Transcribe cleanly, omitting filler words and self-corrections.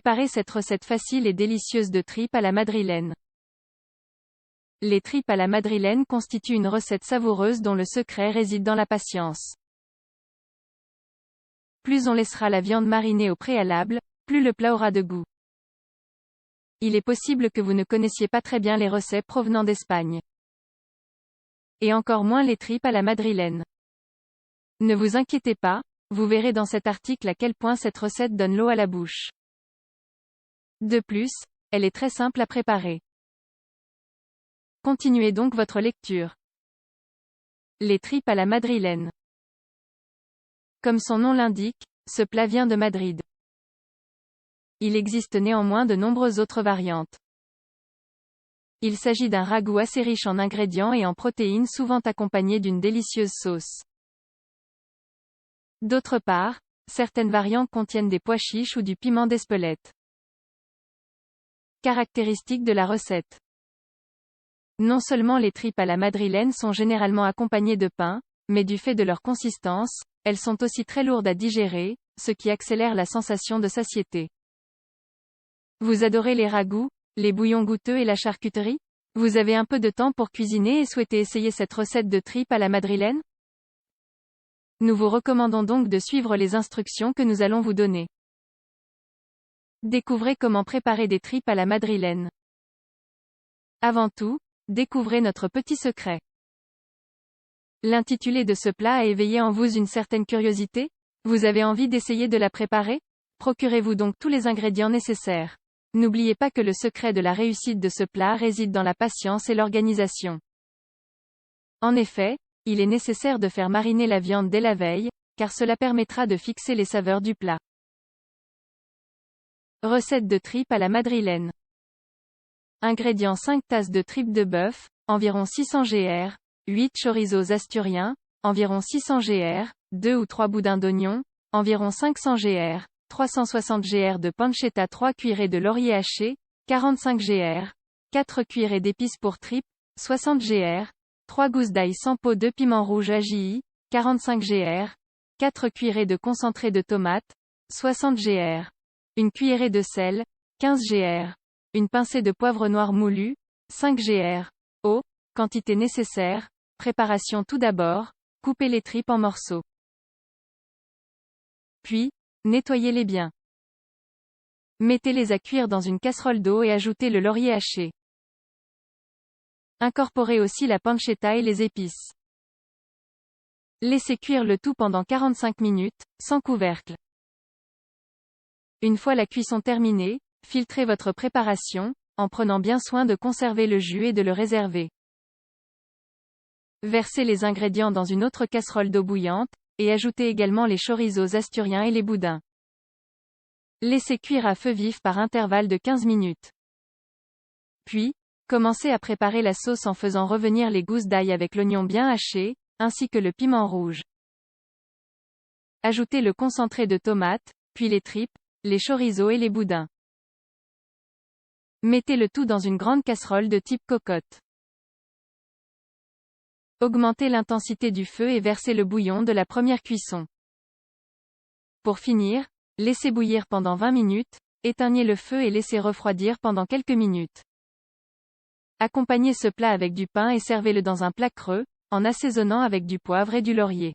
Préparez cette recette facile et délicieuse de tripes à la madrilène. Les tripes à la madrilène constituent une recette savoureuse dont le secret réside dans la patience. Plus on laissera la viande mariner au préalable, plus le plat aura de goût. Il est possible que vous ne connaissiez pas très bien les recettes provenant d'Espagne. Et encore moins les tripes à la madrilène. Ne vous inquiétez pas, vous verrez dans cet article à quel point cette recette donne l'eau à la bouche. De plus, elle est très simple à préparer. Continuez donc votre lecture. Les tripes à la madrilène. Comme son nom l'indique, ce plat vient de Madrid. Il existe néanmoins de nombreuses autres variantes. Il s'agit d'un ragoût assez riche en ingrédients et en protéines, souvent accompagné d'une délicieuse sauce. D'autre part, certaines variantes contiennent des pois chiches ou du piment d'Espelette. Caractéristiques de la recette. Non seulement les tripes à la madrilène sont généralement accompagnées de pain, mais du fait de leur consistance, elles sont aussi très lourdes à digérer, ce qui accélère la sensation de satiété. Vous adorez les ragoûts, les bouillons goûteux et la charcuterie? Vous avez un peu de temps pour cuisiner et souhaitez essayer cette recette de tripes à la madrilène? Nous vous recommandons donc de suivre les instructions que nous allons vous donner. Découvrez comment préparer des tripes à la madrilène. Avant tout, découvrez notre petit secret. L'intitulé de ce plat a éveillé en vous une certaine curiosité? Vous avez envie d'essayer de la préparer? Procurez-vous donc tous les ingrédients nécessaires. N'oubliez pas que le secret de la réussite de ce plat réside dans la patience et l'organisation. En effet, il est nécessaire de faire mariner la viande dès la veille, car cela permettra de fixer les saveurs du plat. Recette de tripes à la madrilène. Ingrédients: 5 tasses de tripes de bœuf, environ 600 gr, 8 chorizos asturiens, environ 600 gr, 2 ou 3 boudins d'oignon, environ 500 gr, 360 gr de pancetta, 3 cuillerées de laurier haché, 45 gr, 4 cuillerées d'épices pour tripes, 60 gr, 3 gousses d'ail sans peau, 2 piments rouges AJI, 45 gr, 4 cuillerées de concentré de tomate, 60 gr, une cuillerée de sel, 15 gr, une pincée de poivre noir moulu, 5 gr, eau, quantité nécessaire. Préparation: tout d'abord, coupez les tripes en morceaux. Puis, nettoyez-les bien. Mettez-les à cuire dans une casserole d'eau et ajoutez le laurier haché. Incorporez aussi la pancetta et les épices. Laissez cuire le tout pendant 45 minutes, sans couvercle. Une fois la cuisson terminée, filtrez votre préparation, en prenant bien soin de conserver le jus et de le réserver. Versez les ingrédients dans une autre casserole d'eau bouillante, et ajoutez également les chorizos asturiens et les boudins. Laissez cuire à feu vif par intervalle de 15 minutes. Puis, commencez à préparer la sauce en faisant revenir les gousses d'ail avec l'oignon bien haché, ainsi que le piment rouge. Ajoutez le concentré de tomate, puis les tripes, les chorizos et les boudins. Mettez le tout dans une grande casserole de type cocotte. Augmentez l'intensité du feu et versez le bouillon de la première cuisson. Pour finir, laissez bouillir pendant 20 minutes, éteignez le feu et laissez refroidir pendant quelques minutes. Accompagnez ce plat avec du pain et servez-le dans un plat creux, en assaisonnant avec du poivre et du laurier.